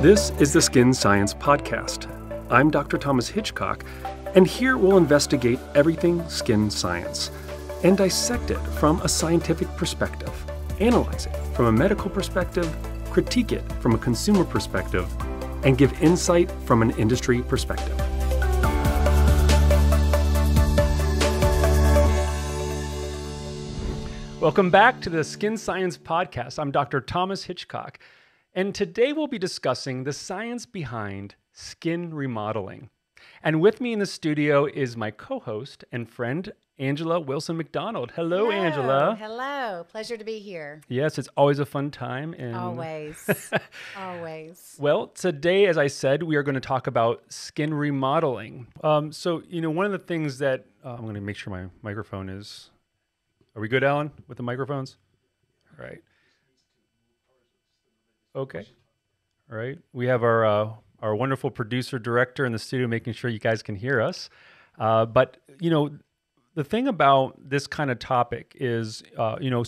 This is the Skin Science Podcast. I'm Dr. Thomas Hitchcock, and here we'll investigate everything skin science and dissect it from a scientific perspective, analyze it from a medical perspective, critique it from a consumer perspective, and give insight from an industry perspective. Welcome back to the Skin Science Podcast. I'm Dr. Thomas Hitchcock, and today we'll be discussing the science behind skin remodeling. And with me in the studio is my co-host and friend, Angela Wilson McDonald. Hello, Angela. Hello. Pleasure to be here. Yes, it's always a fun time. And Always. Always. Well, today, as I said, we are going to talk about skin remodeling. One of the things that I'm going to make sure my microphone is... Are we good, Alan, with the microphones? All right. Okay. All right. We have our wonderful producer director in the studio making sure you guys can hear us. But the thing about this kind of topic is,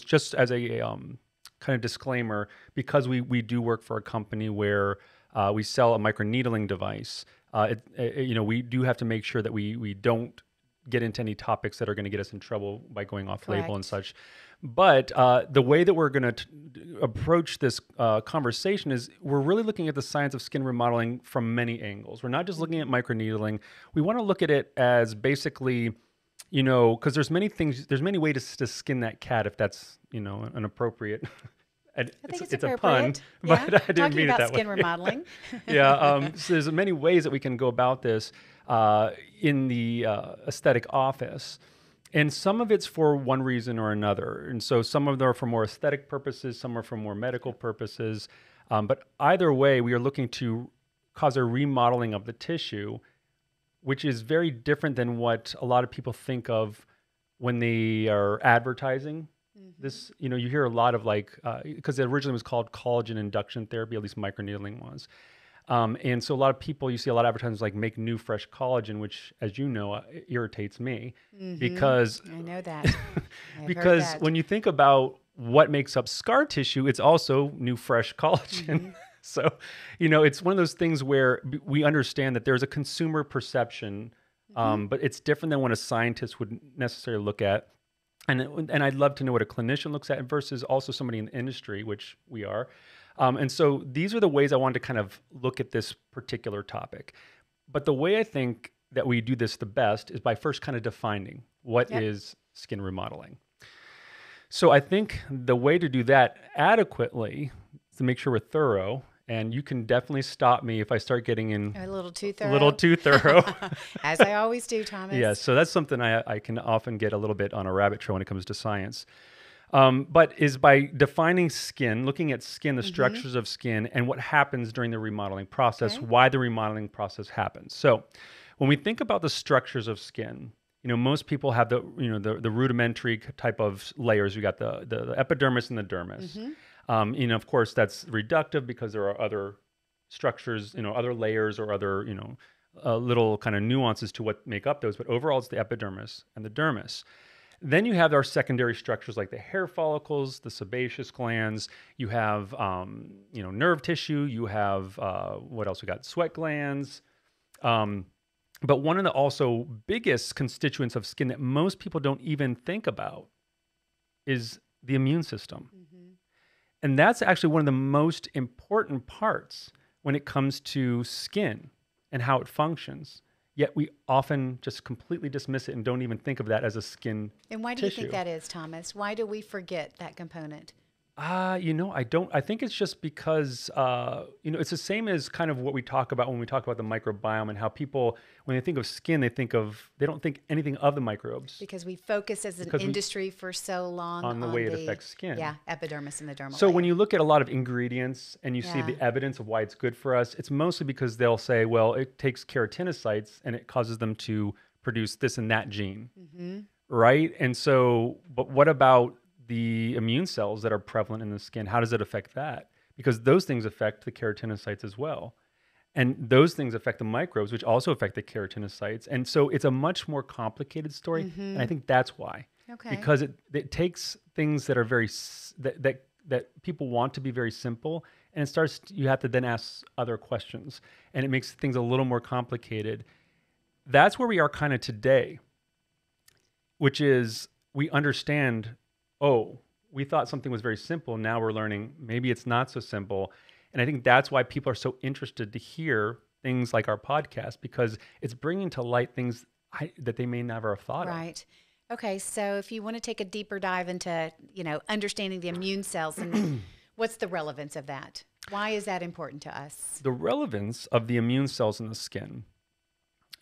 just as a kind of disclaimer, because we do work for a company where we sell a microneedling device, we do have to make sure that we don't get into any topics that are going to get us in trouble by going off label and such. But the way that we're going to approach this conversation is we're really looking at the science of skin remodeling from many angles. We're not just looking at microneedling. We want to look at it as basically, because there's many ways to skin that cat, if that's, an appropriate... I think it's a pun, but yeah. I didn't mean it that way. Talking about skin remodeling. So there's many ways that we can go about this in the aesthetic office. And some of it's for one reason or another. And so some of them are for more aesthetic purposes, some are for more medical purposes. But either way, we are looking to cause a remodeling of the tissue, which is very different than what a lot of people think of when they are advertising. This, you hear a lot of because it originally was called collagen induction therapy, at least microneedling was. And so a lot of people, you see a lot of advertisements like make new, fresh collagen, which, as you know, irritates me because... I know that. Because when you think about what makes up scar tissue, it's also new, fresh collagen. So, it's one of those things where we understand that there's a consumer perception, but it's different than what a scientist would necessarily look at. And I'd love to know what a clinician looks at versus also somebody in the industry, which we are. And so these are the ways I wanted to kind of look at this particular topic. But the way I think that we do this the best is by first kind of defining what is skin remodeling. So I think the way to do that adequately is to make sure we're thorough. And you can definitely stop me if I start getting in a little too thorough. As I always do, Thomas. Yeah, so that's something I can often get a little bit on a rabbit trail when it comes to science. But is by defining skin, looking at skin, the structures of skin, and what happens during the remodeling process, why the remodeling process happens. So when we think about the structures of skin, most people have the rudimentary type of layers. You got the epidermis and the dermis. Of course, that's reductive because there are other structures, other layers or other, little kind of nuances to what make up those. But overall, it's the epidermis and the dermis. Then you have our secondary structures like the hair follicles, the sebaceous glands. You have, nerve tissue. You have, what else we got? Sweat glands. But one of the also biggest constituents of skin that most people don't even think about is the immune system. And that's actually one of the most important parts when it comes to skin and how it functions. Yet we often just completely dismiss it and don't even think of that as a skin tissue. And why do you think that is, Thomas? Why do we forget that component? I don't. I think it's just because, it's the same as kind of what we talk about when we talk about the microbiome and how people, when they think of skin, they don't think anything of the microbes. Because we focus as an industry for so long on the way it affects skin. Yeah, epidermis and the dermal So layer. when you look at a lot of ingredients and you see the evidence of why it's good for us, it's mostly because they'll say, well, it takes keratinocytes and it causes them to produce this and that gene, right? And so, but what about the immune cells that are prevalent in the skin? How does it affect that? Because those things affect the keratinocytes as well. And those things affect the microbes, which also affect the keratinocytes. And so it's a much more complicated story. And I think that's why. Because it takes things that are very, that people want to be very simple And you have to then ask other questions, and it makes things a little more complicated. That's where we are kind of today, which is we understand, oh, we thought something was very simple. Now we're learning maybe it's not so simple. And I think that's why people are so interested to hear things like our podcast, because it's bringing to light things that they may never have thought of. Right. Okay. So if you want to take a deeper dive into, understanding the immune cells, and what's the relevance of that? Why is that important to us? The relevance of the immune cells in the skin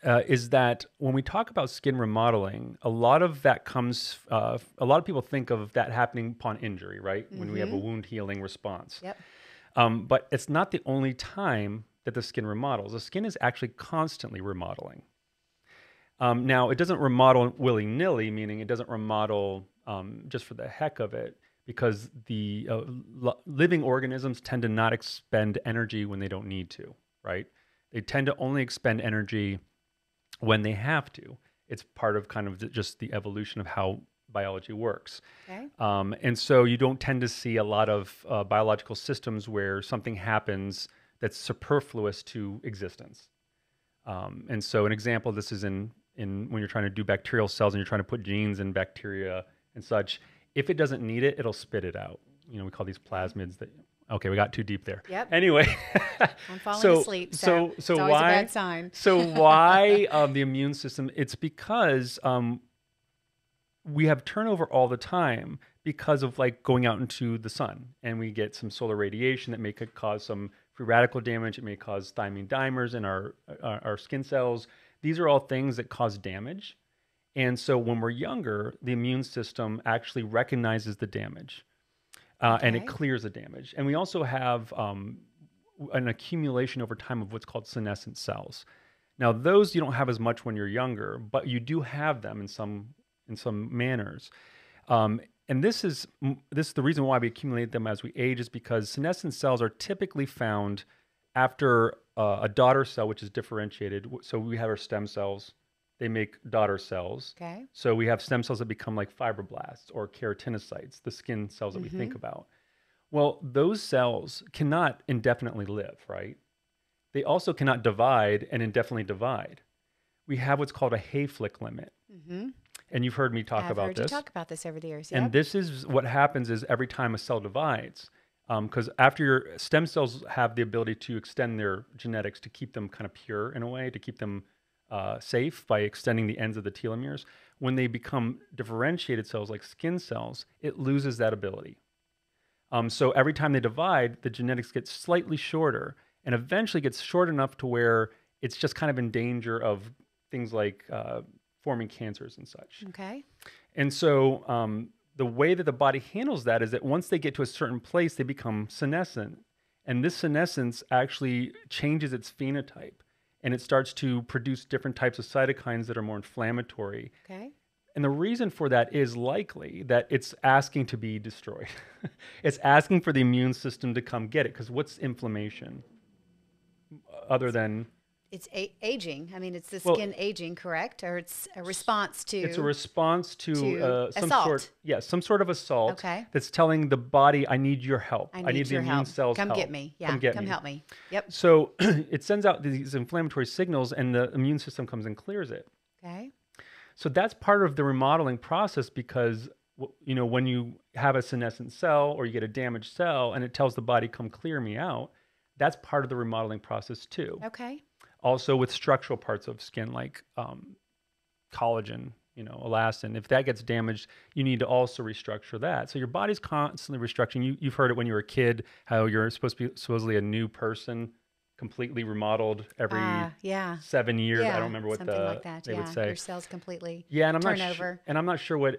is that when we talk about skin remodeling, a lot of that comes, a lot of people think of that happening upon injury, right? When we have a wound healing response. Yep. But it's not the only time that the skin remodels. The skin is actually constantly remodeling. Now, it doesn't remodel willy-nilly, meaning it doesn't remodel just for the heck of it, because the living organisms tend to not expend energy when they don't need to, right? They tend to only expend energy when they have to. It's part of kind of just the evolution of how biology works. Okay. And so you don't tend to see a lot of biological systems where something happens that's superfluous to existence. And so an example of this is in when you're trying to do bacterial cells and you're trying to put genes in bacteria and such. If it doesn't need it, it'll spit it out. We call these plasmids that. Okay, we got too deep there. Yep. Anyway, I'm falling asleep. So it's always why? A bad sign. So why the immune system? It's because we have turnover all the time because of going out into the sun, and we get some solar radiation that may cause some free radical damage. It may cause thymine dimers in our skin cells. These are all things that cause damage. And so when we're younger, the immune system actually recognizes the damage. And it clears the damage. And we also have an accumulation over time of what's called senescent cells. Now, those you don't have as much when you're younger, but you do have them in some manners. And this is the reason why we accumulate them as we age, is because senescent cells are typically found after a daughter cell, which is differentiated. So we have our stem cells. They make daughter cells. Okay. So we have stem cells that become like fibroblasts or keratinocytes, the skin cells that we think about. Well, those cells cannot indefinitely live, right? They also cannot divide and indefinitely divide. We have what's called a Hayflick limit. And you've heard me talk about this. I've heard you talk about this over the years. And this is what happens is every time a cell divides, because after your stem cells have the ability to extend their genetics to keep them kind of pure in a way, to keep them safe by extending the ends of the telomeres. When they become differentiated cells like skin cells, it loses that ability. So every time they divide, the genetics get slightly shorter and eventually gets short enough to where it's just kind of in danger of things like forming cancers and such. Okay. And so the way that the body handles that is that once they get to a certain place, they become senescent. And this senescence actually changes its phenotype. And it starts to produce different types of cytokines that are more inflammatory. Okay. And the reason for that is likely that it's asking to be destroyed. It's asking for the immune system to come get it. Because what's inflammation? Other than... It's aging. I mean, it's the skin aging, correct? Or it's a response to... It's a response to some assault. some sort of assault. Okay. That's telling the body, I need your help. I need the your immune help. cells' Come help. get me. Yeah. Come help me. Yep. So it sends out these inflammatory signals, and the immune system comes and clears it. Okay. So that's part of the remodeling process, because when you have a senescent cell or you get a damaged cell and it tells the body, come clear me out, that's part of the remodeling process too. Okay. Also with structural parts of skin like collagen, elastin. If that gets damaged, you need to also restructure that. So your body's constantly restructuring. You've heard it when you were a kid, how you're supposed to be supposedly a new person, completely remodeled every 7 years. I don't remember what like that. They would say. Your cells completely and I'm turn not over. And I'm not sure what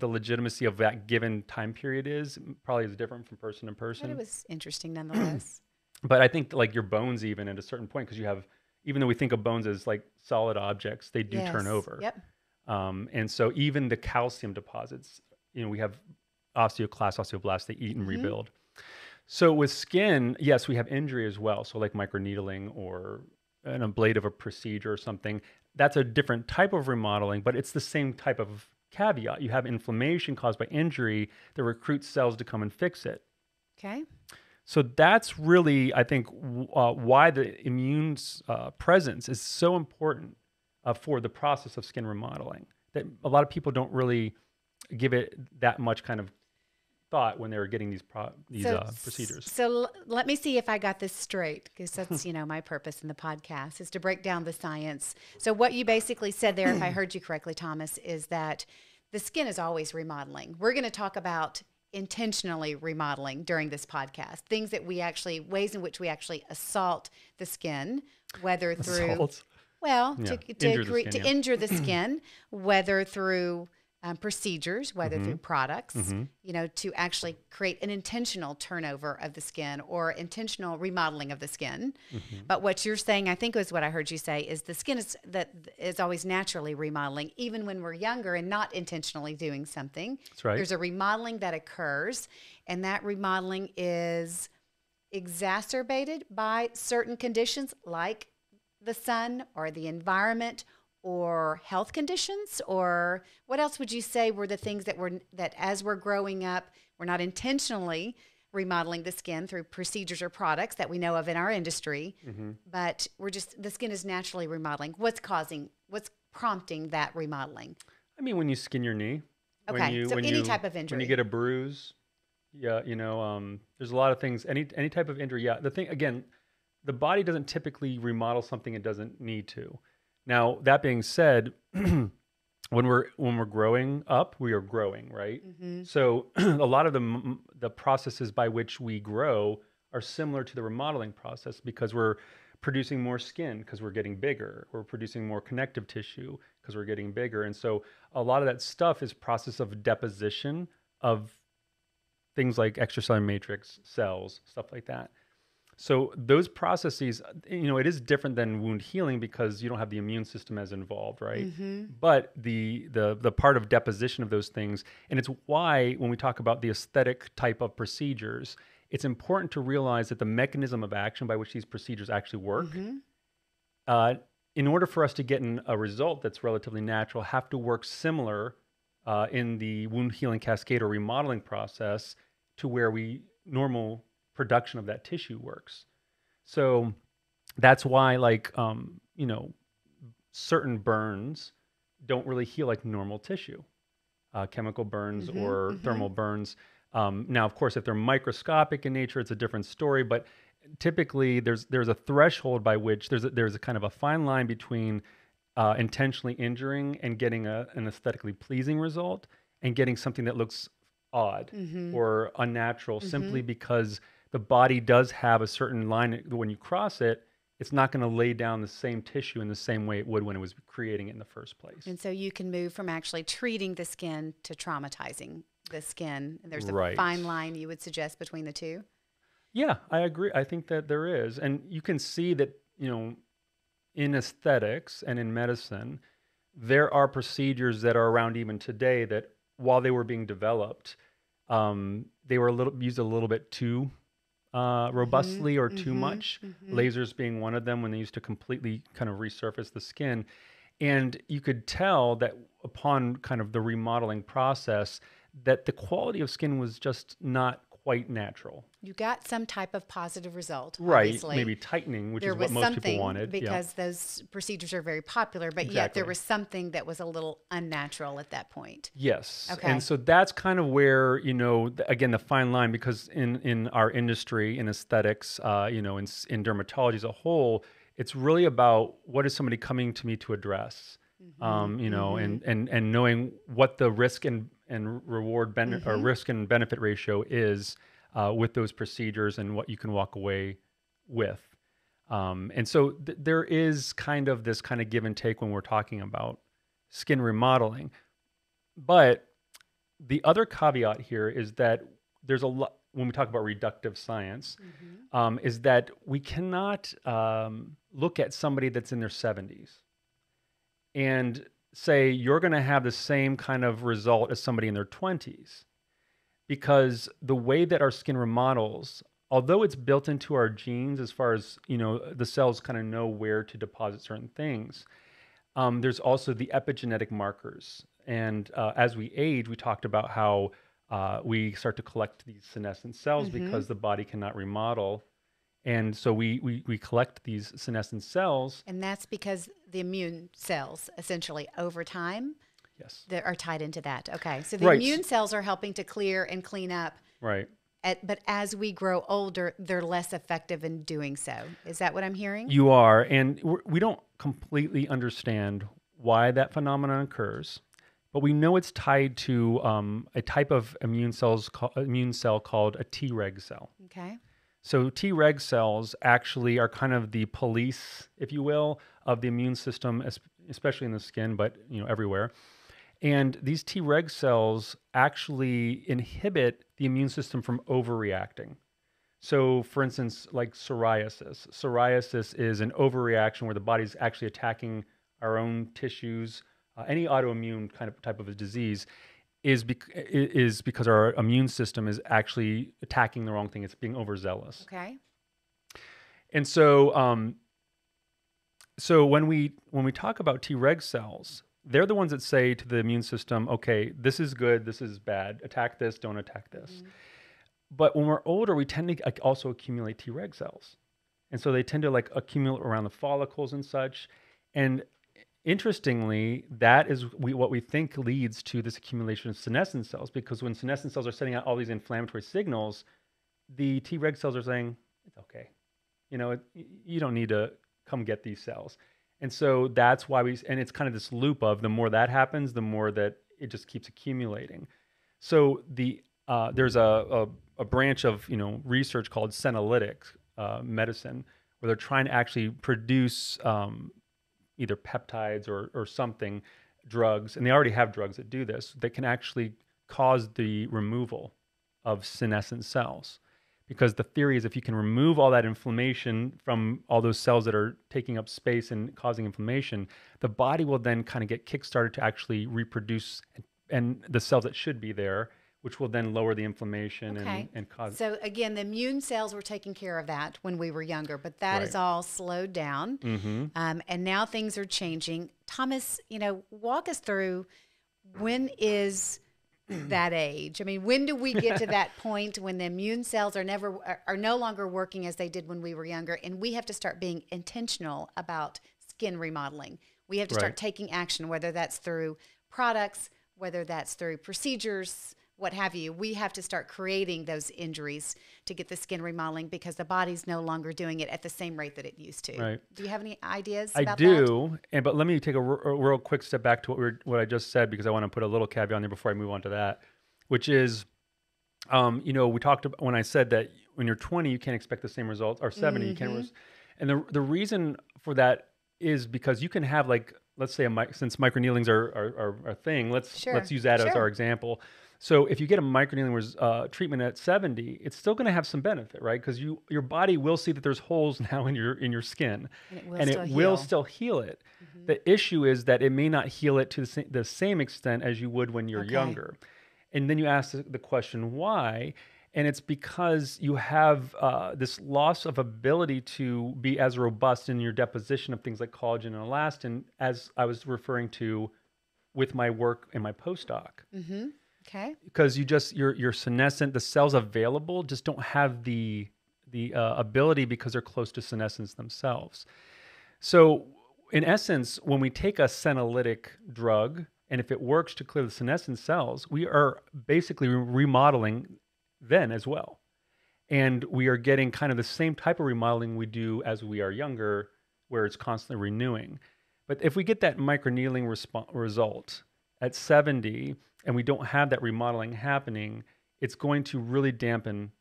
the legitimacy of that given time period is. Probably is different from person to person. But it was interesting nonetheless. But I think like your bones, even at a certain point, because you have, even though we think of bones as like solid objects, they do turn over. Yep. And so even the calcium deposits, we have osteoclasts, osteoblasts, they eat and rebuild. So with skin, yes, we have injury as well. So like microneedling or an ablative procedure or something, that's a different type of remodeling, but it's the same type of caveat. You have inflammation caused by injury that recruits cells to come and fix it. Okay. So that's really, I think, why the immune presence is so important for the process of skin remodeling. That a lot of people don't really give it that much kind of thought when they're getting these procedures. So let me see if I got this straight, because that's, my purpose in the podcast is to break down the science. So what you basically said there, if I heard you correctly, Thomas, is that the skin is always remodeling. We're going to talk about intentionally remodeling during this podcast, ways in which we actually assault the skin, whether through, to injure the skin, whether through procedures, whether through products, to actually create an intentional turnover of the skin or intentional remodeling of the skin. But what you're saying, I think was what I heard you say, is the skin is always naturally remodeling, even when we're younger and not intentionally doing something. That's right. There's a remodeling that occurs, and that remodeling is exacerbated by certain conditions like the sun or the environment or health conditions, or what else would you say were the things that as we're growing up, we're not intentionally remodeling the skin through procedures or products that we know of in our industry, but the skin is naturally remodeling. What's prompting that remodeling? I mean, when you skin your knee. Okay, so any type of injury. When you get a bruise, there's a lot of things, any type of injury. Yeah, the thing, again, the body doesn't typically remodel something it doesn't need to. Now, that being said, when we're growing up, we are growing, right? So a lot of the processes by which we grow are similar to the remodeling process because we're producing more skin because we're getting bigger. We're producing more connective tissue because we're getting bigger. And so a lot of that stuff is process of deposition of things like extracellular matrix, cells, stuff like that. So those processes, it is different than wound healing because you don't have the immune system as involved, right? But the part of deposition of those things, and it's why when we talk about the aesthetic type of procedures, it's important to realize that the mechanism of action by which these procedures actually work, in order for us to get a result that's relatively natural, have to work similar in the wound healing cascade or remodeling process to where normal production of that tissue works. So that's why certain burns don't really heal like normal tissue, chemical burns or thermal burns. Now, of course, if they're microscopic in nature, it's a different story, but typically there's a threshold by which there's a kind of a fine line between intentionally injuring and getting an aesthetically pleasing result and getting something that looks odd or unnatural simply because the body does have a certain line. When you cross it, it's not going to lay down the same tissue in the same way it would when it was creating it in the first place. And so you can move from actually treating the skin to traumatizing the skin. And there's a fine line you would suggest between the two? Yeah, I agree. I think that there is. And you can see that, in aesthetics and in medicine, there are procedures that are around even today that while they were being developed, they were used a little bit too robustly or too much. Lasers being one of them, when they used to completely kind of resurface the skin. And you could tell that upon kind of the remodeling process that the quality of skin was just not quite natural. You got some type of positive result, right? Obviously. Maybe tightening, which is what most people wanted, because those procedures are very popular. But yet there was something that was a little unnatural at that point. Yes, okay. And so that's kind of where again the fine line, because in our industry, in aesthetics, in dermatology as a whole, it's really about what is somebody coming to me to address, and knowing what the risk and reward or risk and benefit ratio is with those procedures and what you can walk away with. And so there is kind of this kind of give and take when we're talking about skin remodeling. But the other caveat here is that there's a lot, when we talk about reductive science, is that we cannot look at somebody that's in their 70s and say you're going to have the same kind of result as somebody in their 20s, because the way that our skin remodels, although it's built into our genes as far as the cells kind of know where to deposit certain things, there's also the epigenetic markers. And as we age, we talked about how we start to collect these senescent cells because the body cannot remodel. And so we collect these senescent cells. And that's because the immune cells, essentially, over time, Yes. that are tied into that. Okay. So the Right. immune cells are helping to clear and clean up. Right. But as we grow older, they're less effective in doing so. Is that what I'm hearing? You are. And we don't completely understand why that phenomenon occurs, but we know it's tied to a type of immune cell called a Treg cell. Okay. So Treg cells actually are kind of the police, if you will, of the immune system, especially in the skin, but everywhere. And these Treg cells actually inhibit the immune system from overreacting. So, for instance, like psoriasis. Psoriasis is an overreaction where the body's actually attacking our own tissues. Any autoimmune type of a disease is because our immune system is actually attacking the wrong thing. It's being overzealous. Okay. And so, so when we talk about Treg cells, they're the ones that say to the immune system, okay, this is good, this is bad, attack this, don't attack this. But when we're older, we tend to also accumulate Treg cells. And so they tend to accumulate around the follicles and such. And interestingly, that is what we think leads to this accumulation of senescent cells, because when senescent cells are sending out all these inflammatory signals, the Treg cells are saying, it's okay. You don't need to come get these cells. And so that's why and it's kind of this loop of the more that happens, the more that it just keeps accumulating. So there's a branch of research called senolytic medicine, where they're trying to actually produce either peptides or something, drugs, and they already have drugs that do this, that can actually cause the removal of senescent cells. Because the theory is if you can remove all that inflammation from all those cells that are taking up space and causing inflammation, the body will then kind of get kickstarted to actually reproduce and the cells that should be there, which will then lower the inflammation and cause. So again, the immune cells were taking care of that when we were younger, but that is all slowed down. And now things are changing. Thomas, walk us through, when is that age? I mean, when do we get to that point when the immune cells are no longer working as they did when we were younger, and we have to start being intentional about skin remodeling? We have to start taking action, whether that's through products, whether that's through procedures, what have you. We have to start creating those injuries to get the skin remodeling, because the body's no longer doing it at the same rate that it used to. Right. Do you have any ideas about that? I do, but let me take a real quick step back to what I just said, because I want to put a little caveat on there before I move on to that, which is, we talked about when I said that when you're 20, you can't expect the same results, or 70, you can't. And the reason for that is because you can have, let's say, since microneedlings are a thing, let's use that as our example. So if you get a microneedling treatment at 70, it's still going to have some benefit, right? Because your body will see that there's holes now in your skin, and it will still heal it. The issue is that it may not heal it to the same extent as you would when you're younger. And then you ask the question, why? And it's because you have this loss of ability to be as robust in your deposition of things like collagen and elastin, as I was referring to with my work in my postdoc. Okay. Because you're senescent, the cells available just don't have the ability, because they're close to senescence themselves. So in essence, when we take a senolytic drug, and if it works to clear the senescent cells, we are basically remodeling then as well. And we are getting kind of the same type of remodeling we do as we are younger, where it's constantly renewing. But if we get that microneedling result at 70, and we don't have that remodeling happening, it's going to really dampen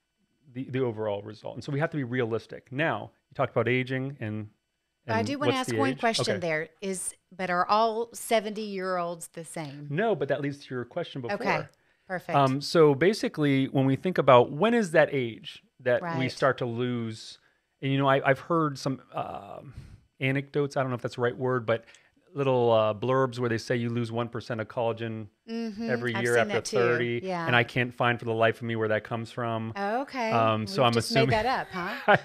the overall result. And so we have to be realistic. Now, you talked about aging, and I do want to ask one question there. But are all 70-year-olds the same? No, but that leads to your question before. Okay, perfect. So basically, when we think about when is that age that we start to lose, and I've heard some anecdotes, I don't know if that's the right word, but little blurbs where they say you lose 1% of collagen every year after 30, and I can't find for the life of me where that comes from. Okay. So I'm assuming made that up, huh?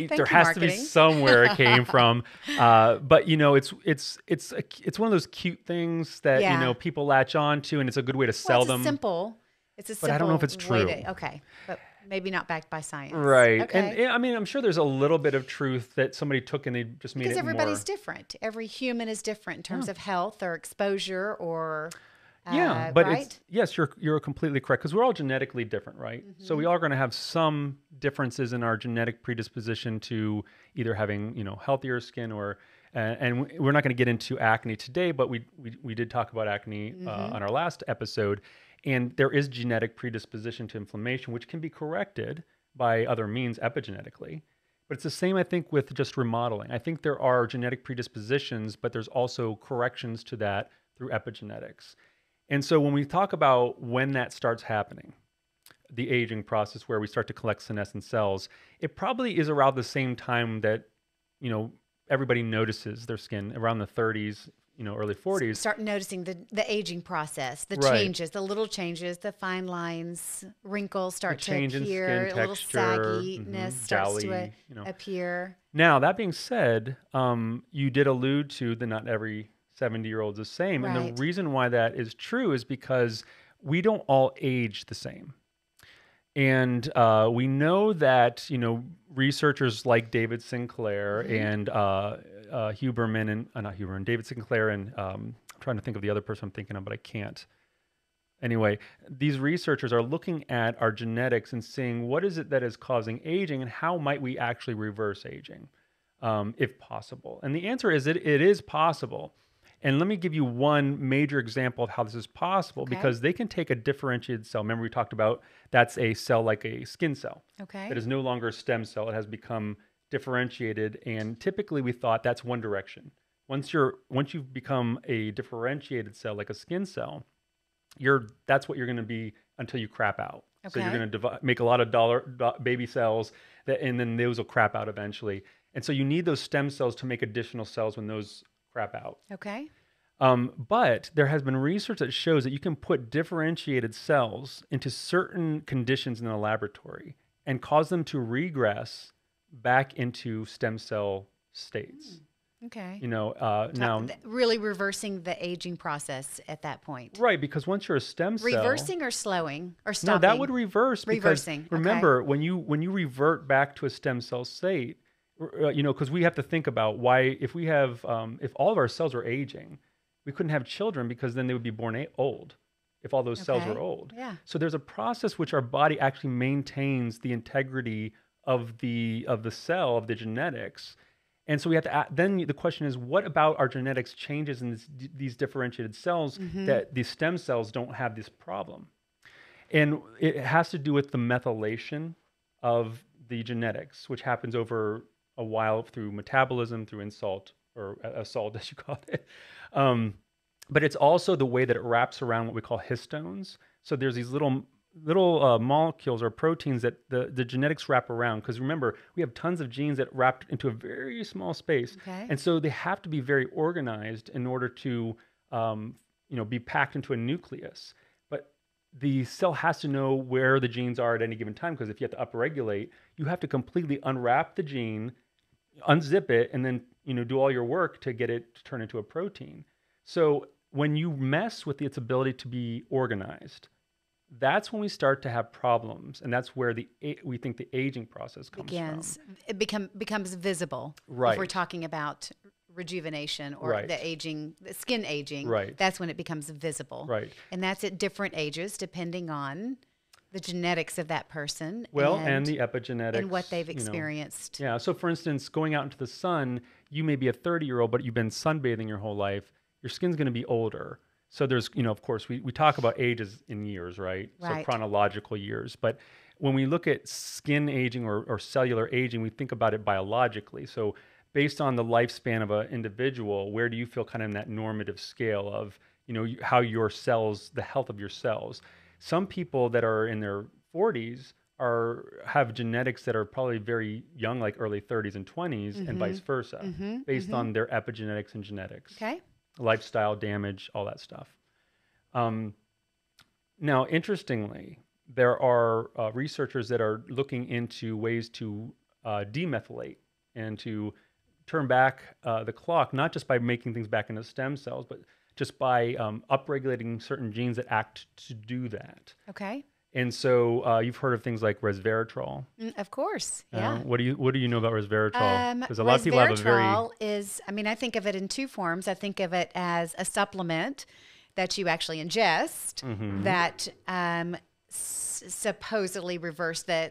There has to be somewhere it came from. But it's one of those cute things that people latch on to, and it's a good way to sell them. Simple. It's a but I don't know if it's simple way true. to, okay, but maybe not backed by science. Right. And Okay. I mean, I'm sure there's a little bit of truth that somebody took and they just made Because it everybody's more. different. Every human is different in Yeah. terms of health or exposure or, Yeah, but right? yes, you're completely correct because we're all genetically different, right? So we Mm-hmm. are going to have some differences in our genetic predisposition to either having healthier skin or we're not going to get into acne today, but we did talk about acne Mm-hmm. on our last episode, and there is genetic predisposition to inflammation, which can be corrected by other means epigenetically. But it's the same, I think, with just remodeling. I think there are genetic predispositions, but there's also corrections to that through epigenetics. And so when we talk about when that starts happening, the aging process where we start to collect senescent cells, it probably is around the same time that, you know, everybody notices their skin around the 30s, early 40s. Start noticing the aging process, the Right. changes, the little changes, the fine lines, wrinkles The start to change in skin appear, a little texture, sagginess starts to jowly. appear. Now, that being said, you did allude to the not every 70-year-old is the same. And the Right. reason why that is true is because we don't all age the same. And we know that researchers like David Sinclair Mm-hmm. and Huberman and not Huberman, David Sinclair and I'm trying to think of the other person I'm thinking of, but I can't. Anyway, these researchers are looking at our genetics and seeing what is it that is causing aging and how might we actually reverse aging, if possible. And the answer is it is possible. And let me give you one major example of how this is possible Okay. because they can take a differentiated cell. Remember, we talked about that's a cell like a skin cell Okay. that is no longer a stem cell. It has become differentiated. And typically we thought that's one direction. Once you've become a differentiated cell like a skin cell, that's what you're going to be until you crap out. So you're Okay. going to make a lot of baby cells and then those will crap out eventually. And so you need those stem cells to make additional cells when those crap out. Okay. But there has been research that shows that you can put differentiated cells into certain conditions in the laboratory and cause them to regress back into stem cell states. Okay. Now, Really reversing the aging process at that point. right, because once you're a stem cell, Reversing or slowing or no, stopping? that would reverse because Reversing. remember when you revert back to a stem cell state, because we have to think about why if we have if all of our cells are aging, we couldn't have children because then they would be born old if all those cells were Okay. old. Yeah. So there's a process which our body actually maintains the integrity of the cell of the genetics. And so we have to then the question is, what about our genetics changes in these differentiated cells Mm-hmm. that these stem cells don't have this problem? And it has to do with the methylation of the genetics, which happens over a while through metabolism, through insult or assault, as you call it. But it's also the way that it wraps around what we call histones. So there's these little molecules or proteins that the genetics wrap around. Because remember, we have tons of genes that wrap into a very small space, Okay. and so they have to be very organized in order to be packed into a nucleus. But the cell has to know where the genes are at any given time, because if you have to upregulate, you have to completely unwrap the gene, unzip it, and then do all your work to get it to turn into a protein. So when you mess with its ability to be organized, that's when we start to have problems, and that's where we think the aging process comes Begins. from. It becomes visible. Right. If we're talking about rejuvenation or Right. the skin aging, Right. that's when it becomes visible. Right. And that's at different ages, depending on the genetics of that person. Well, and the epigenetics. And what they've experienced. Yeah. So, for instance, going out into the sun, you may be a 30-year-old, but you've been sunbathing your whole life. Your skin's going to be older. So there's, of course, we talk about ages in years, right? So chronological years. But when we look at skin aging or cellular aging, we think about it biologically. So based on the lifespan of an individual, where do you feel kind of in that normative scale of, how your cells, the health of your cells? Some people that are in their 40s have genetics that are probably very young, like early 30s and 20s, and vice versa, based on their epigenetics and genetics. Okay. Lifestyle damage, all that stuff. Now, interestingly, there are researchers that are looking into ways to demethylate and to turn back the clock, not just by making things back into stem cells, but just by upregulating certain genes that act to do that. Okay. And so you've heard of things like resveratrol. Of course. Yeah. What do you know about resveratrol? Because a lot of people have a Resveratrol is, I mean, I think of it in two forms. I think of it as a supplement that you actually ingest that supposedly reverse the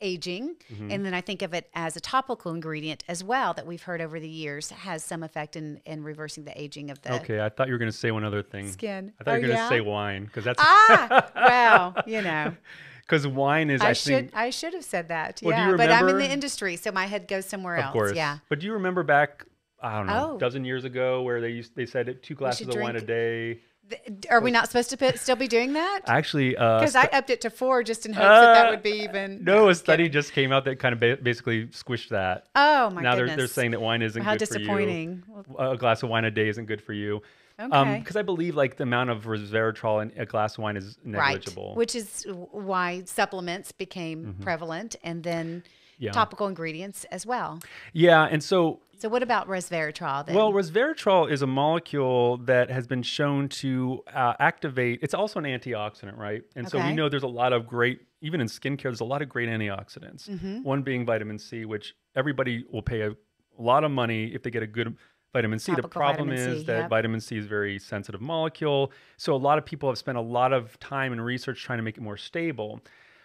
aging. And then I think of it as a topical ingredient as well that we've heard over the years has some effect in reversing the aging of the Okay, I thought you were going to say one other thing. skin. I thought you were going to say wine, because that's Well, you know. because wine is. I think I should have said that. Well, do yeah, you but I'm in remember- the industry, so my head goes somewhere else. of course. Yeah. But do you remember back? I don't know, Oh. a dozen years ago, where they said 2 glasses of wine a drink- day. Are we not supposed to still be doing that? Actually, Because I upped it to 4 just in hopes that would be even. No, a study kidding. just came out that kind of basically squished that. Oh my Now goodness! they're saying that wine isn't How good for you. disappointing. A glass of wine a day isn't good for you. Okay. Because I believe like the amount of resveratrol in a glass of wine is negligible. Right, which is why supplements became prevalent, and then Yeah. topical ingredients as well. Yeah, and so So what about resveratrol then? well, resveratrol is a molecule that has been shown to activate. It's also an antioxidant, right? And so we Okay. know there's a lot of great, even in skincare, there's a lot of great antioxidants. One being vitamin C, which everybody will pay a lot of money if they get a good vitamin C. The Topical problem vitamin C, is that yep. vitamin C is a very sensitive molecule. So a lot of people have spent a lot of time and research trying to make it more stable.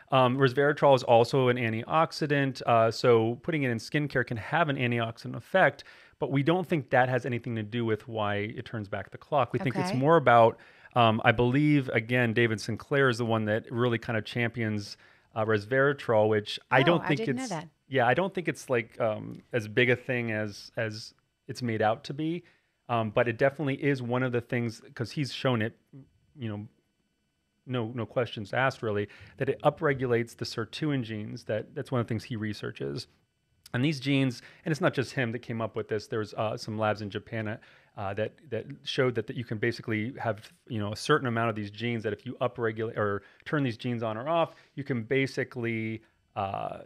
Resveratrol is also an antioxidant, so putting it in skincare can have an antioxidant effect, but we don't think that has anything to do with why it turns back the clock. We think it's Okay. more about, I believe, again, David Sinclair is the one that really kind of champions resveratrol, which I don't I think didn't know it's, that. yeah, I don't think it's like as big a thing as it's made out to be, but it definitely is one of the things, because he's shown it, you know, no questions asked really, that it upregulates the sirtuin genes. That's one of the things he researches. And these genes, and it's not just him that came up with this. There's some labs in Japan that showed that you can basically have, you know, a certain amount of these genes that if you upregulate or turn these genes on or off, you can basically,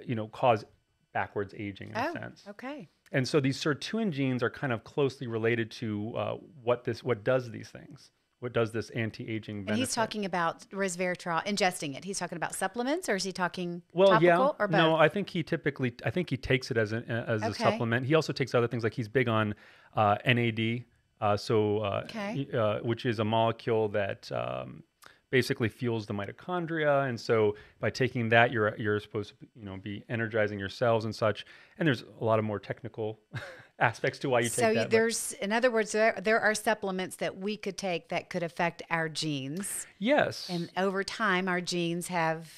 you know, cause backwards aging in a sense. Okay. And so these sirtuin genes are kind of closely related to what does these things. What does this anti-aging benefit? And he's talking about resveratrol, ingesting it. He's talking about supplements, or is he talking Well, topical yeah, or both? no, I think he takes it as a Okay. supplement. He also takes other things, like he's big on NAD, which is a molecule that basically fuels the mitochondria. And so by taking that, you're supposed to, you know, be energizing your cells and such. And there's a lot of more technical aspects to why you take that. So but- there's, in other words, there are supplements that we could take that could affect our genes. Yes. And over time, our genes have,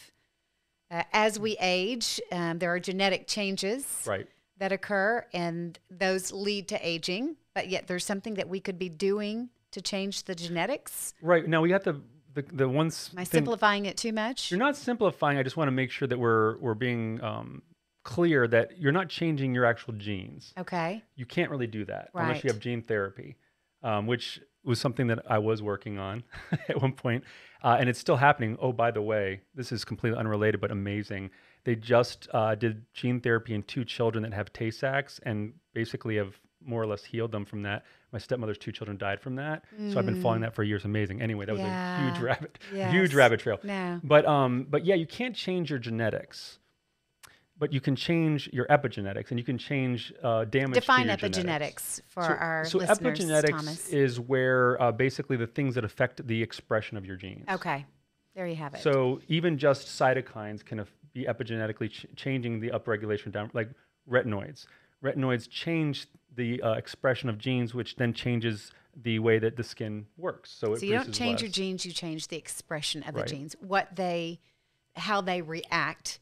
as we age, there are genetic changes Right. that occur, and those lead to aging. But yet there's something that we could be doing to change the genetics. Right. Now we have the ones. Am I thing- simplifying it too much? You're not simplifying. I just want to make sure that we're being clear that you're not changing your actual genes. Okay. You can't really do that unless Right. you have gene therapy, which was something that I was working on at one point, and it's still happening. Oh, by the way, this is completely unrelated but amazing. They just did gene therapy in 2 children that have Tay-Sachs and basically have more or less healed them from that. My stepmother's 2 children died from that, so I've been following that for years. Amazing. Anyway, that was a huge rabbit trail. No. But yeah, you can't change your genetics. But you can change your epigenetics, and you can change damage Define to your epigenetics genetics. for our listeners, epigenetics Thomas. is where basically the things that affect the expression of your genes. Okay. There you have it. So even just cytokines can be epigenetically changing the upregulation down, like retinoids. Retinoids change the expression of genes, which then changes the way that the skin works. So you don't change your genes, you change the expression of the Right. genes, how they react,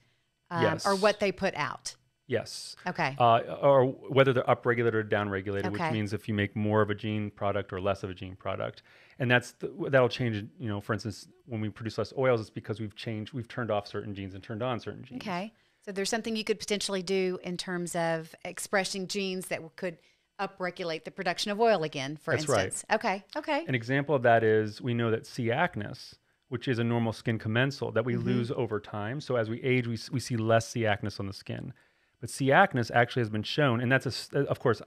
Yes. or what they put out. Yes. Okay. Or whether they're upregulated or downregulated, which Okay. means if you make more of a gene product or less of a gene product. And that'll change, you know, for instance, when we produce less oils, it's because we've turned off certain genes and turned on certain genes. Okay. So there's something you could potentially do in terms of expressing genes that could upregulate the production of oil again, for That's right. instance. Okay. Okay. An example of that is we know that C. acnes, which is a normal skin commensal that we lose over time. So as we age, we see less C. acnes on the skin. But C. acnes actually has been shown, and that's, of course,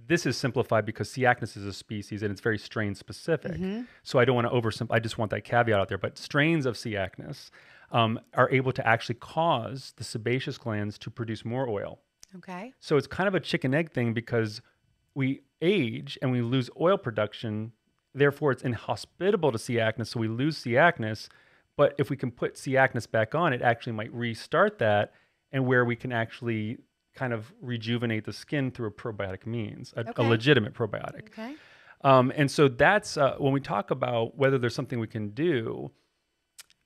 this is simplified because C. acnes is a species and it's very strain specific. So I don't want to oversimplify. I just want that caveat out there. But strains of C. acnes are able to actually cause the sebaceous glands to produce more oil. Okay. So it's kind of a chicken egg thing because we age and we lose oil production. Therefore, it's inhospitable to C. acnes. So we lose C. acnes. But if we can put C. acnes back on, it actually might restart that, and where we can actually kind of rejuvenate the skin through a probiotic means, a legitimate probiotic. Okay. And so that's when we talk about whether there's something we can do,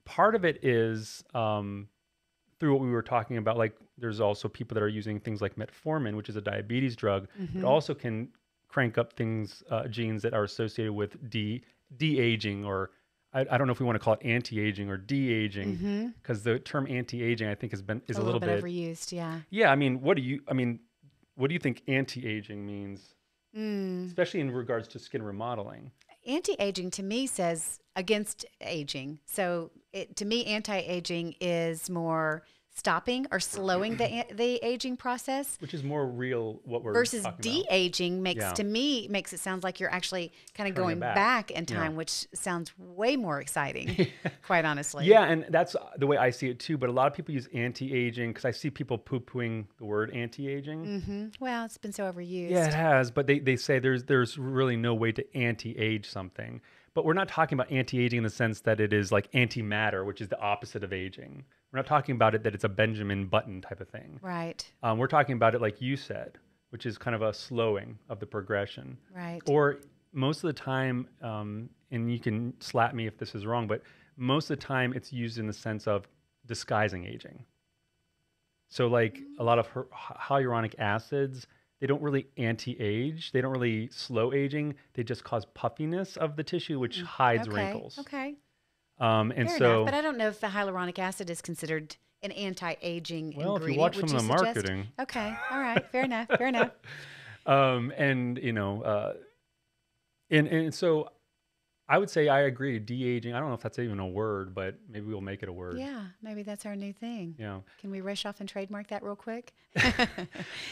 part of it is through what we were talking about, like there's also people that are using things like metformin, which is a diabetes drug, that also can crank up things, genes that are associated with de-aging, or I don't know if we want to call it anti-aging or de-aging, because the term anti-aging I think is a little bit overused. Yeah. Yeah. I mean, what do you think anti-aging means, especially in regards to skin remodeling? Anti-aging to me says against aging. So to me, anti-aging is more stopping or slowing the aging process, which is more real what we're versus talking de-aging makes it sound like you're actually kind of going back in time, which sounds way more exciting, quite honestly. Yeah, and that's the way I see it too. But a lot of people use anti-aging because I see people poo-pooing the word anti-aging. Well, it's been so overused. Yeah, it has. But they say there's really no way to anti-age something. But we're not talking about anti-aging in the sense that it is like antimatter, which is the opposite of aging. We're not talking about it that it's a Benjamin Button type of thing. Right. We're talking about it like you said, which is kind of a slowing of the progression. Right. Or most of the time, and you can slap me if this is wrong, but most of the time it's used in the sense of disguising aging. So like a lot of hyaluronic acids, they don't really anti-age. They don't really slow aging. They just cause puffiness of the tissue, which hides wrinkles. Okay. And Fair so, enough, but I don't know if the hyaluronic acid is considered an anti-aging ingredient. Well, if you watch some of the marketing. Okay. All right. Fair enough. Fair enough. And you know, and so I would say I agree. De-aging. I don't know if that's even a word, but maybe we'll make it a word. Yeah, maybe that's our new thing. Yeah. Can we rush off and trademark that real quick?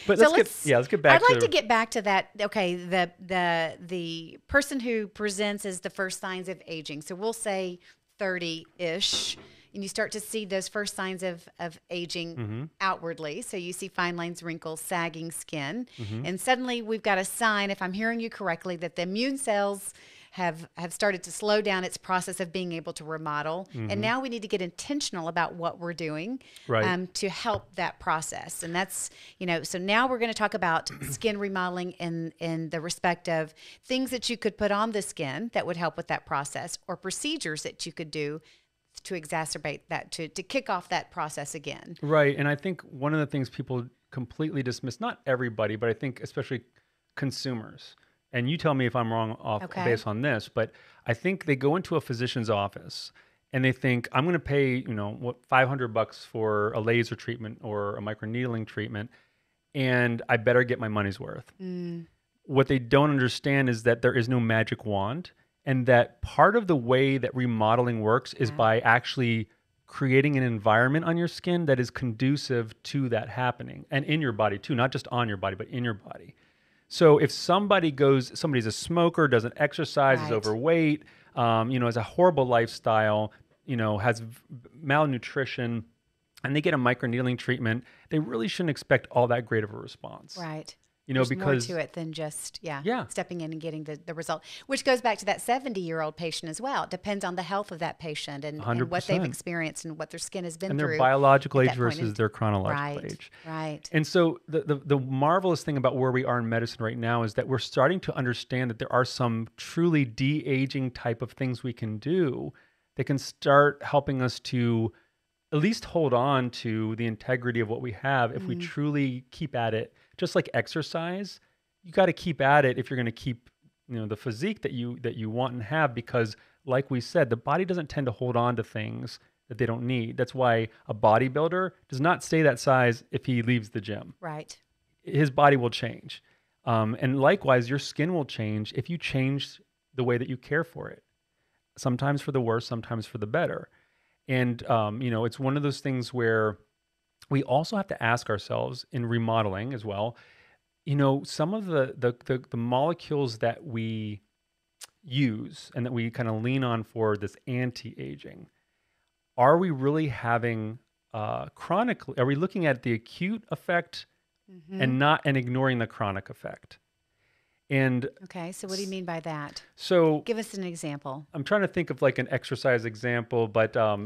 But let's get back. I'd like to get back to that. Okay, the person who presents as the first signs of aging. So we'll say 30-ish. And you start to see those first signs of aging outwardly. So you see fine lines, wrinkles, sagging skin. And suddenly we've got a sign, if I'm hearing you correctly, that the immune cells have started to slow down its process of being able to remodel. And now we need to get intentional about what we're doing to help that process. And that's, so now we're going to talk about skin remodeling in the respect of things that you could put on the skin that would help with that process, or procedures that you could do to exacerbate that, to kick off that process again. Right. And I think one of the things people completely dismiss, not everybody, but I think especially consumers, and you tell me if I'm wrong based on this, but I think they go into a physician's office and they think, I'm going to pay, $500 for a laser treatment or a microneedling treatment, and I better get my money's worth. What they don't understand is that there is no magic wand. And that part of the way that remodeling works is by actually creating an environment on your skin that is conducive to that happening, and in your body too, not just on your body, but in your body. So if somebody's a smoker, doesn't exercise, is overweight, has a horrible lifestyle, has malnutrition, and they get a microneedling treatment, they really shouldn't expect all that great of a response. Right. Because more to it than just stepping in and getting the result, which goes back to that 70-year-old patient as well. It depends on the health of that patient and what they've experienced and what their skin has been through. And their biological age versus their chronological age. Right. And so the marvelous thing about where we are in medicine right now is that we're starting to understand that there are some truly de-aging type of things we can do that can start helping us to at least hold on to the integrity of what we have if we truly keep at it. Just like exercise, you got to keep at it if you're going to keep, the physique that you want and have, because like we said, the body doesn't tend to hold on to things that they don't need. That's why a bodybuilder does not stay that size if he leaves the gym. Right. His body will change. And likewise, your skin will change if you change the way that you care for it. Sometimes for the worse, sometimes for the better. And, it's one of those things where we also have to ask ourselves in remodeling as well, some of the molecules that we use and that we kind of lean on for this anti-aging, are we really having chronically, are we looking at the acute effect and ignoring the chronic effect? And okay, so what do you mean by that? so Give us an example. I'm trying to think of like an exercise example, but Are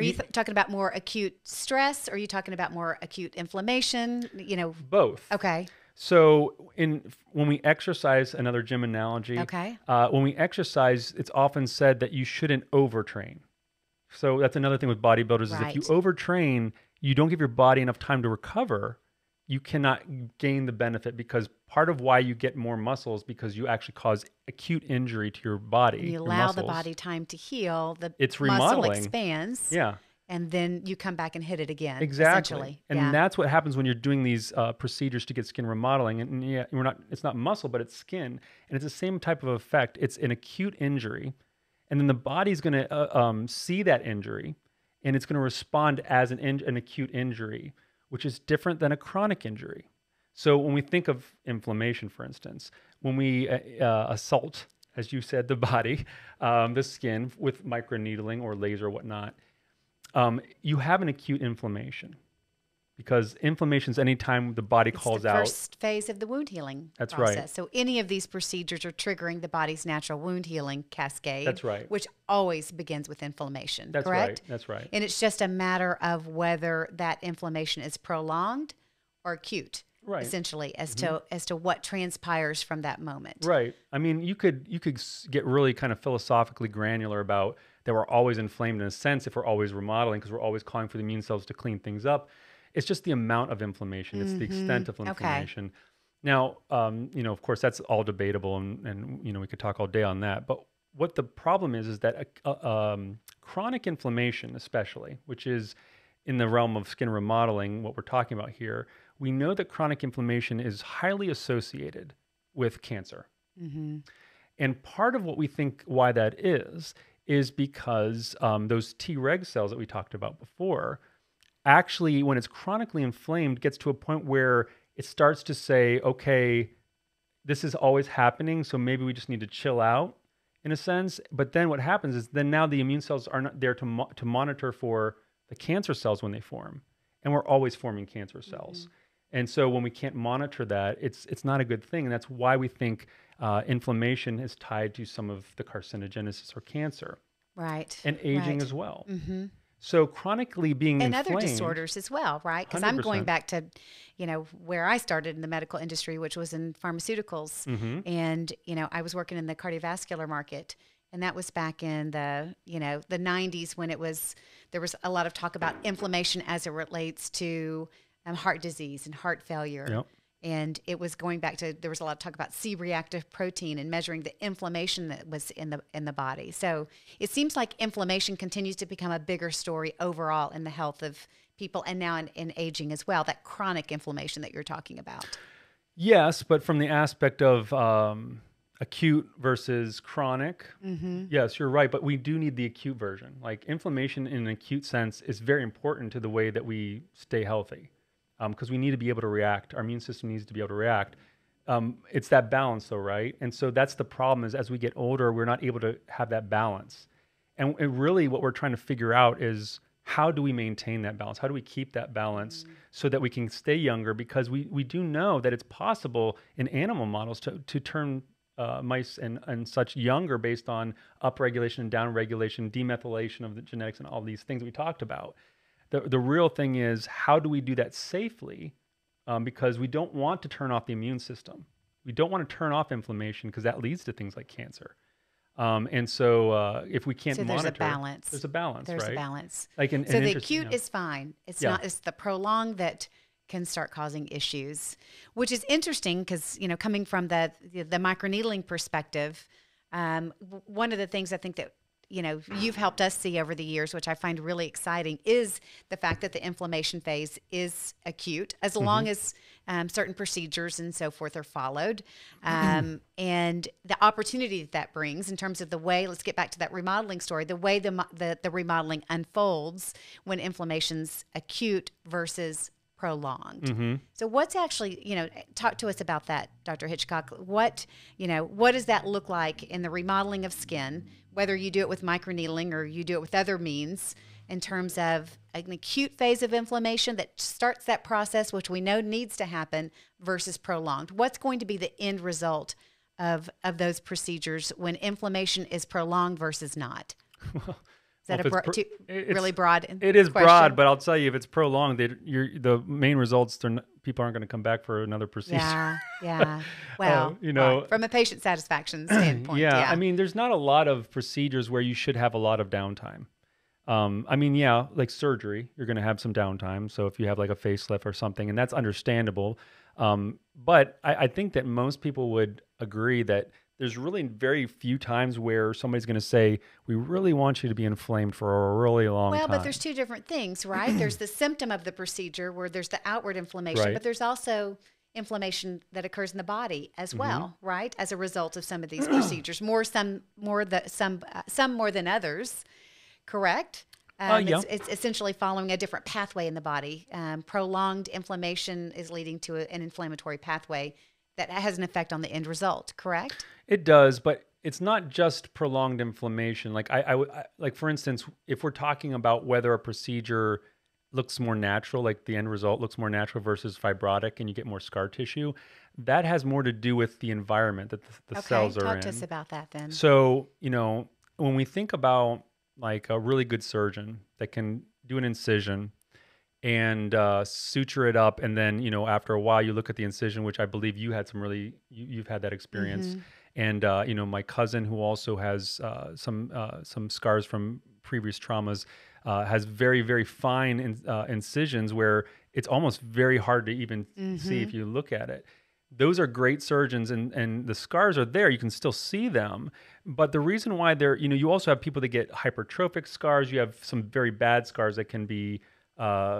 you talking about more acute stress? Or are you talking about more acute inflammation? both. Okay. So when we exercise, another gym analogy, Okay. when we exercise, it's often said that you shouldn't overtrain. So that's another thing with bodybuilders is if you Right. overtrain, you don't give your body enough time to recover, you cannot gain the benefit, because part of why you get more muscles because you actually cause acute injury to your body, When you your allow the muscles. body time to heal, the It's muscle remodeling. expands, Yeah, and then you come back and hit it again, exactly. essentially. And Yeah. that's what happens when you're doing these procedures to get skin remodeling. And yeah, it's not muscle, but it's skin. And it's the same type of effect. It's an acute injury. And then the body's going to see that injury, and it's going to respond as an acute injury, which is different than a chronic injury. So when we think of inflammation, for instance, when we assault, as you said, the body, the skin with microneedling or laser or whatnot, you have an acute inflammation, because inflammation is any time the body It's calls the out. first phase of the wound healing That's process. right. So any of these procedures are triggering the body's natural wound healing cascade. That's right. Which always begins with inflammation, That's correct? right. That's right. And it's just a matter of whether that inflammation is prolonged or acute, Right. essentially, as to what transpires from that moment. Right. I mean, you could get really kind of philosophically granular about that we're always inflamed in a sense if we're always remodeling, because we're always calling for the immune cells to clean things up. It's just the amount of inflammation. It's the extent of Okay. inflammation. Now, of course, that's all debatable, and we could talk all day on that. But what the problem is that chronic inflammation, especially, which is in the realm of skin remodeling, what we're talking about here, we know that chronic inflammation is highly associated with cancer. And part of what we think why that is because those Treg cells that we talked about before, actually, when it's chronically inflamed, gets to a point where it starts to say, okay, this is always happening, so maybe we just need to chill out in a sense. But then what happens is then now the immune cells are not there to monitor for the cancer cells when they form. And we're always forming cancer cells. And so when we can't monitor that, it's not a good thing. And that's why we think inflammation is tied to some of the carcinogenesis or cancer. Right. And aging right. as well. So chronically being and inflamed. other disorders as well, right? Because I'm going 100%. back to, where I started in the medical industry, which was in pharmaceuticals. And, I was working in the cardiovascular market. And that was back in the 90s when there was a lot of talk about inflammation as it relates to heart disease and heart failure. Yep. And it was going back to, there was a lot of talk about C-reactive protein and measuring the inflammation that was in the body. So it seems like inflammation continues to become a bigger story overall in the health of people, and now in aging as well, that chronic inflammation that you're talking about. Yes, but from the aspect of acute versus chronic, yes, you're right. But we do need the acute version. Like inflammation in an acute sense is very important to the way that we stay healthy. Because we need to be able to react. Our immune system needs to be able to react. It's that balance though, right? And so that's the problem, is as we get older, we're not able to have that balance. And really what we're trying to figure out is, how do we maintain that balance? How do we keep that balance so that we can stay younger? Because we do know that it's possible in animal models to turn mice and such younger based on upregulation and downregulation, demethylation of the genetics, and all these things that we talked about. The real thing is, how do we do that safely? Because we don't want to turn off the immune system. We don't want to turn off inflammation, because that leads to things like cancer. And so if we can't monitor, there's a balance. There's a balance, There's right? a balance. Like so the acute is fine. It's not. It's the prolonged that can start causing issues, which is interesting because coming from the microneedling perspective, one of the things I think that you've helped us see over the years, which I find really exciting, is the fact that the inflammation phase is acute, as long as certain procedures and so forth are followed. And the opportunity that brings in terms of the way, let's get back to that remodeling story, the way the remodeling unfolds when inflammation's acute versus prolonged. So what's actually, talk to us about that, Dr. Hitchcock. What does that look like in the remodeling of skin, whether you do it with microneedling or you do it with other means, in terms of an acute phase of inflammation that starts that process, which we know needs to happen, versus prolonged? What's going to be the end result of those procedures when inflammation is prolonged versus not? Is that really broad? It is question? Broad, but I'll tell you, if it's prolonged, the main results, people aren't going to come back for another procedure. Yeah. Well, from a patient satisfaction standpoint. Yeah, I mean, there's not a lot of procedures where you should have a lot of downtime. Like surgery, you're going to have some downtime. So if you have like a facelift or something, and that's understandable. But I think that most people would agree that there's really very few times where somebody's going to say, we really want you to be inflamed for a really long time. Well, but there's two different things, right? There's the symptom of the procedure where there's the outward inflammation, right. But there's also inflammation that occurs in the body as well, right? As a result of some of these procedures, some more than others, correct? It's essentially following a different pathway in the body. Prolonged inflammation is leading to an inflammatory pathway that has an effect on the end result, correct? It does, but it's not just prolonged inflammation. Like like for instance, if we're talking about whether a procedure looks more natural, like the end result looks more natural versus fibrotic and you get more scar tissue, that has more to do with the environment that the cells are in. Talk to us about that then. So, when we think about like a really good surgeon that can do an incision and suture it up, and then after a while you look at the incision, which I believe you had you've had that experience, and my cousin, who also has some scars from previous traumas, has very, very fine incisions where it's almost very hard to even see if you look at it. Those are great surgeons, and the scars are there. You can still see them. But the reason why you also have people that get hypertrophic scars. You have some very bad scars that can be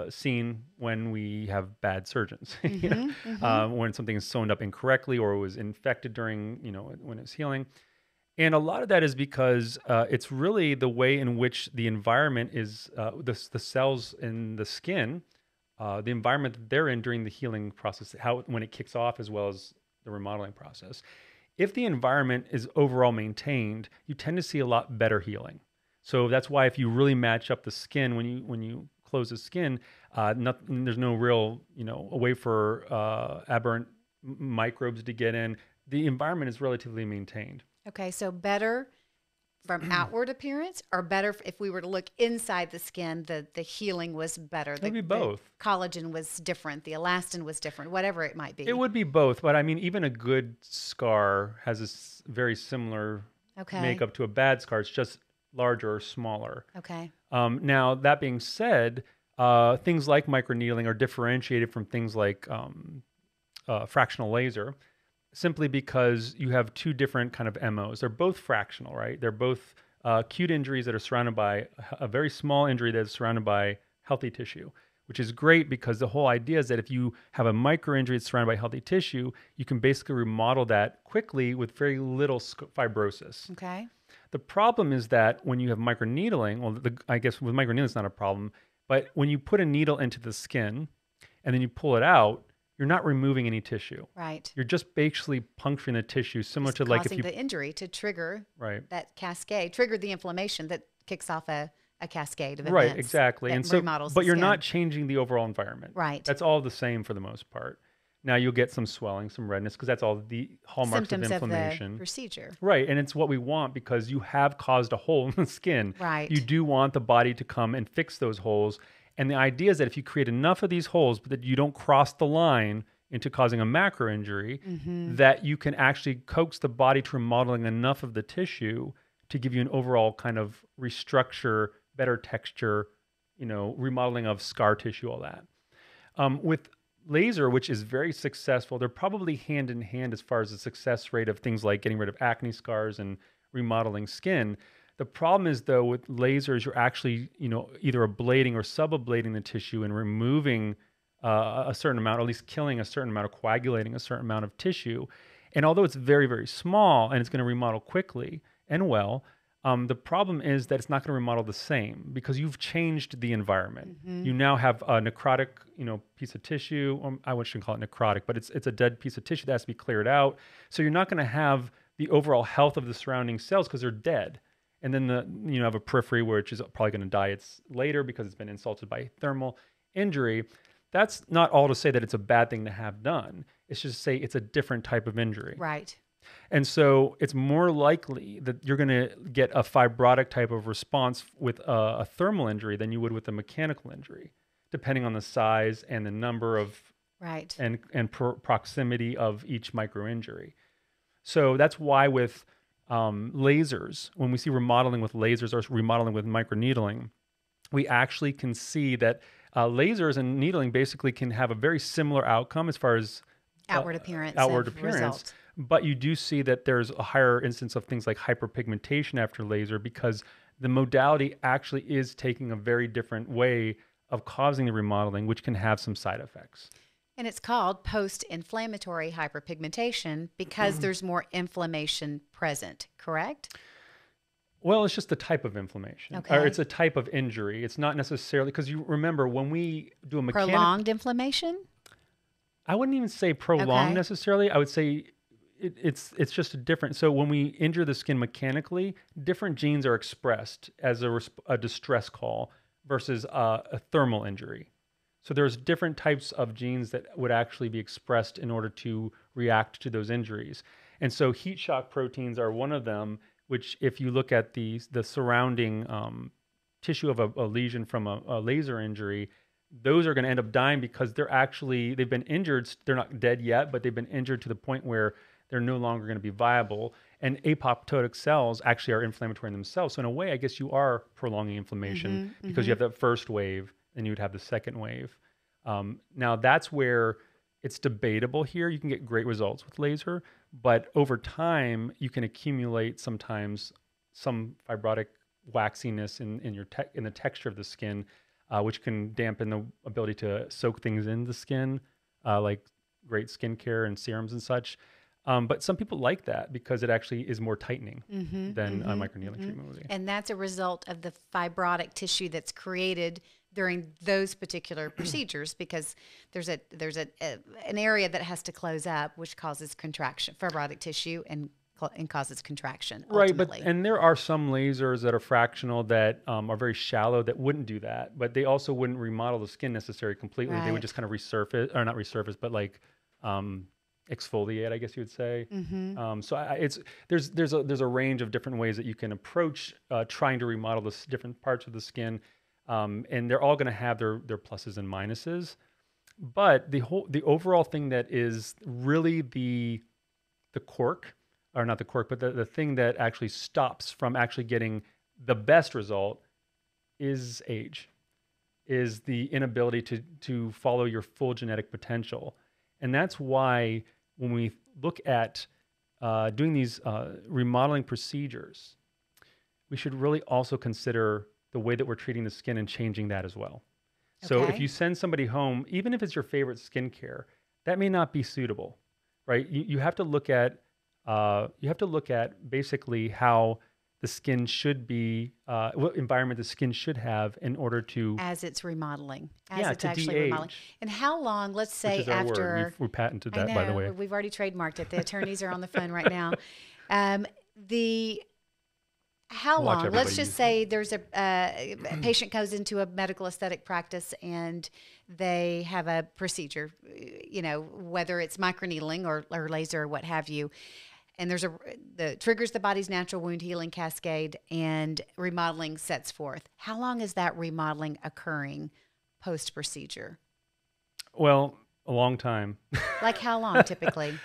seen when we have bad surgeons, when something is sewn up incorrectly or was infected during, when it's healing. And a lot of that is because it's really the way in which the environment is, the cells in the skin, the environment that they're in during the healing process, when it kicks off, as well as the remodeling process. If the environment is overall maintained, you tend to see a lot better healing. So that's why if you really match up the skin when you close the skin, there's no real a way for aberrant microbes to get in. The environment is relatively maintained. Okay, so better from outward appearance, or better if we were to look inside the skin, the healing was better. Maybe both. The collagen was different, the elastin was different, whatever it might be. It would be both, but I mean, even a good scar has a very similar makeup to a bad scar. It's just larger or smaller. Okay. Now, that being said, things like microneedling are differentiated from things like fractional laser, simply because you have two different kind of MOs. They're both fractional, right? They're both acute injuries that are surrounded by a very small injury that is surrounded by healthy tissue, which is great because the whole idea is that if you have a micro injury that's surrounded by healthy tissue, you can basically remodel that quickly with very little fibrosis. Okay. The problem is that when you have microneedling, well, I guess with microneedling it's not a problem, but when you put a needle into the skin and then you pull it out, you're not removing any tissue. Right. You're just basically puncturing the tissue, similar just to like if you... causing the injury to trigger that cascade, trigger the inflammation that kicks off a cascade of events. Right, exactly. And so, but you're not changing the overall environment. Right. That's all the same for the most part. Now you'll get some swelling, some redness, because that's all the hallmarks symptoms of inflammation. Of the procedure. Right, and it's what we want because you have caused a hole in the skin. Right. You do want the body to come and fix those holes. And the idea is that if you create enough of these holes, but that you don't cross the line into causing a macro injury, that you can actually coax the body to remodeling enough of the tissue to give you an overall kind of restructure, better texture, remodeling of scar tissue, all that. With laser, which is very successful, they're probably hand in hand as far as the success rate of things like getting rid of acne scars and remodeling skin. The problem is, though, with lasers, you're actually, either ablating or subablating the tissue and removing a certain amount, or at least killing a certain amount, or coagulating a certain amount of tissue. And although it's very, very small and it's going to remodel quickly and well, The problem is that it's not going to remodel the same because you've changed the environment. You now have a necrotic, piece of tissue. I shouldn't call it necrotic, but it's a dead piece of tissue that has to be cleared out. So you're not going to have the overall health of the surrounding cells because they're dead. And then you have a periphery which is probably going to die later because it's been insulted by thermal injury. That's not all to say that it's a bad thing to have done. It's just to say it's a different type of injury. Right. And so it's more likely that you're going to get a fibrotic type of response with a thermal injury than you would with a mechanical injury, depending on the size and the number of and proximity of each micro injury. So that's why with lasers, when we see remodeling with lasers or remodeling with microneedling, we actually can see that lasers and needling basically can have a very similar outcome as far as outward appearance. Result. But you do see that there's a higher instance of things like hyperpigmentation after laser because the modality actually is taking a very different way of causing the remodeling, which can have some side effects. And it's called post-inflammatory hyperpigmentation because there's more inflammation present, correct? Well, it's just a type of inflammation. Okay. Or it's a type of injury. It's not necessarily, because you remember when we do a mechanical... Prolonged inflammation? I wouldn't even say prolonged necessarily. I would say it's just a different. So when we injure the skin mechanically, different genes are expressed as a distress call versus a thermal injury. So there's different types of genes that would actually be expressed in order to react to those injuries. And so heat shock proteins are one of them, which if you look at the surrounding tissue of a lesion from a laser injury, those are going to end up dying because they've been injured. They're not dead yet, but they've been injured to the point where they're no longer going to be viable. And apoptotic cells actually are inflammatory in themselves. So in a way, I guess you are prolonging inflammation because you have that first wave and you would have the second wave. Now that's where it's debatable here. You can get great results with laser, but over time you can accumulate sometimes some fibrotic waxiness in the texture of the skin, which can dampen the ability to soak things in the skin, like great skincare and serums and such. But some people like that because it actually is more tightening than a microneedling treatment would be. And that's a result of the fibrotic tissue that's created during those particular procedures because there's an area that has to close up, which causes contraction, fibrotic tissue, and causes contraction. Ultimately. Right, and there are some lasers that are fractional that are very shallow that wouldn't do that, but they also wouldn't remodel the skin necessarily completely. Right. They would just kind of resurface, or not resurface, but like exfoliate, I guess you would say. So there's a range of different ways that you can approach trying to remodel the different parts of the skin, and they're all going to have their pluses and minuses. But the overall thing that is really the quirk, or not the quirk, but the thing that actually stops from actually getting the best result is age, is the inability to follow your full genetic potential. And that's why when we look at doing these remodeling procedures, we should really also consider the way that we're treating the skin and changing that as well. So if you send somebody home, even if it's your favorite skincare, that may not be suitable, right? You have to look at basically how the skin should be, what environment the skin should have in order to... As it's remodeling. It's actually de-age. Remodeling. And how long, let's say which is our after... word. We patented that, by the way. We've already trademarked it. The attorneys are on the phone right now. How long? Let's just say there's a patient goes into a medical aesthetic practice and they have a procedure, whether it's microneedling or laser or what have you. And the triggers the body's natural wound healing cascade and remodeling sets forth. How long is that remodeling occurring post-procedure? Well, a long time. Like how long typically?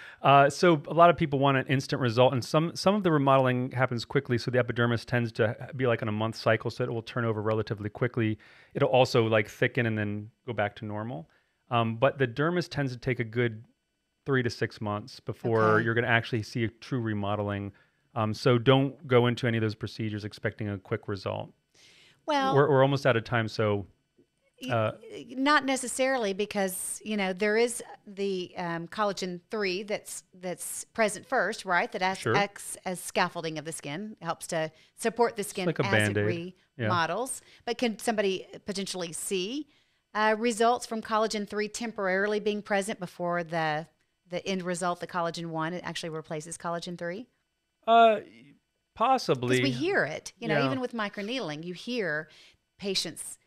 So a lot of people want an instant result, and some of the remodeling happens quickly. So the epidermis tends to be like on a month cycle, so it will turn over relatively quickly. It'll also like thicken and then go back to normal. But the dermis tends to take a good 3 to 6 months before you're going to actually see a true remodeling. So don't go into any of those procedures expecting a quick result. Well, we're almost out of time, so Not necessarily, because there is the collagen 3 that's present first, right? That acts as scaffolding of the skin, helps to support the skin like a as Band-Aid. it remodels. But can somebody potentially see results from collagen 3 temporarily being present before the end result, the collagen 1, it actually replaces collagen 3? Possibly. Because we hear it, even with microneedling, you hear patients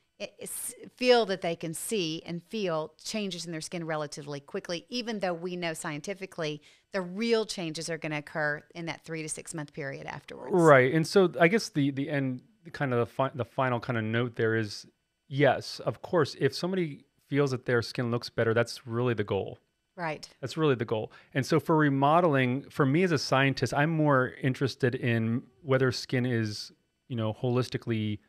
feel that they can see and feel changes in their skin relatively quickly, even though we know scientifically the real changes are going to occur in that 3 to 6 month period afterwards. Right. And so I guess the end, kind of the final kind of note there is, yes, of course, if somebody feels that their skin looks better, that's really the goal. Right. That's really the goal. And so for remodeling, for me as a scientist, I'm more interested in whether skin is, holistically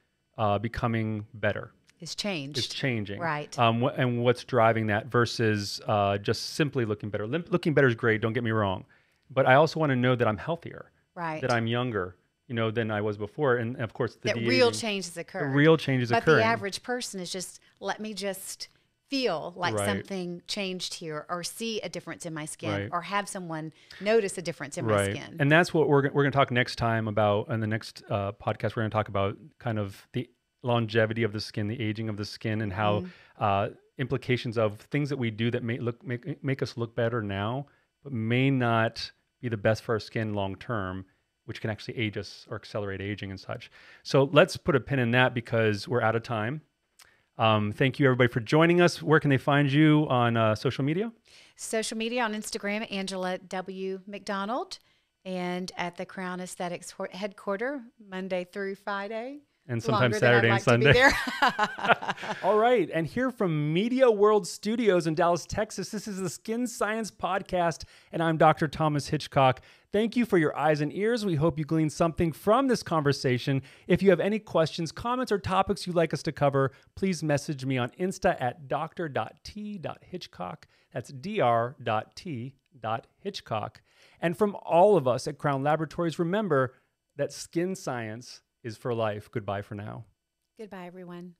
becoming better. Is changing. Right. And what's driving that versus just simply looking better. Looking better is great, don't get me wrong. But I also want to know that I'm healthier. Right. That I'm younger, than I was before. And of course, that real changes occur. Real changes but occurring. The average person is just, let me just feel like something changed here, or see a difference in my skin, or have someone notice a difference in my skin. And that's what we're going to talk next time about. In the next podcast, we're going to talk about kind of the longevity of the skin, the aging of the skin, and how implications of things that we do that make us look better now, but may not be the best for our skin long term, which can actually age us or accelerate aging and such. So let's put a pin in that because we're out of time. Thank you, everybody, for joining us. Where can they find you on social media? Social media on Instagram, Angela W. McDonald, and at the Crown Aesthetics headquarters, Monday through Friday. And sometimes Saturday and Sunday. All right. And here from Media World Studios in Dallas, Texas, this is the Skin Science Podcast, and I'm Dr. Thomas Hitchcock. Thank you for your eyes and ears. We hope you gleaned something from this conversation. If you have any questions, comments, or topics you'd like us to cover, please message me on Insta at dr.t.hitchcock. That's dr.t.hitchcock. And from all of us at Crown Laboratories, remember that skin science is for life. Goodbye for now. Goodbye, everyone.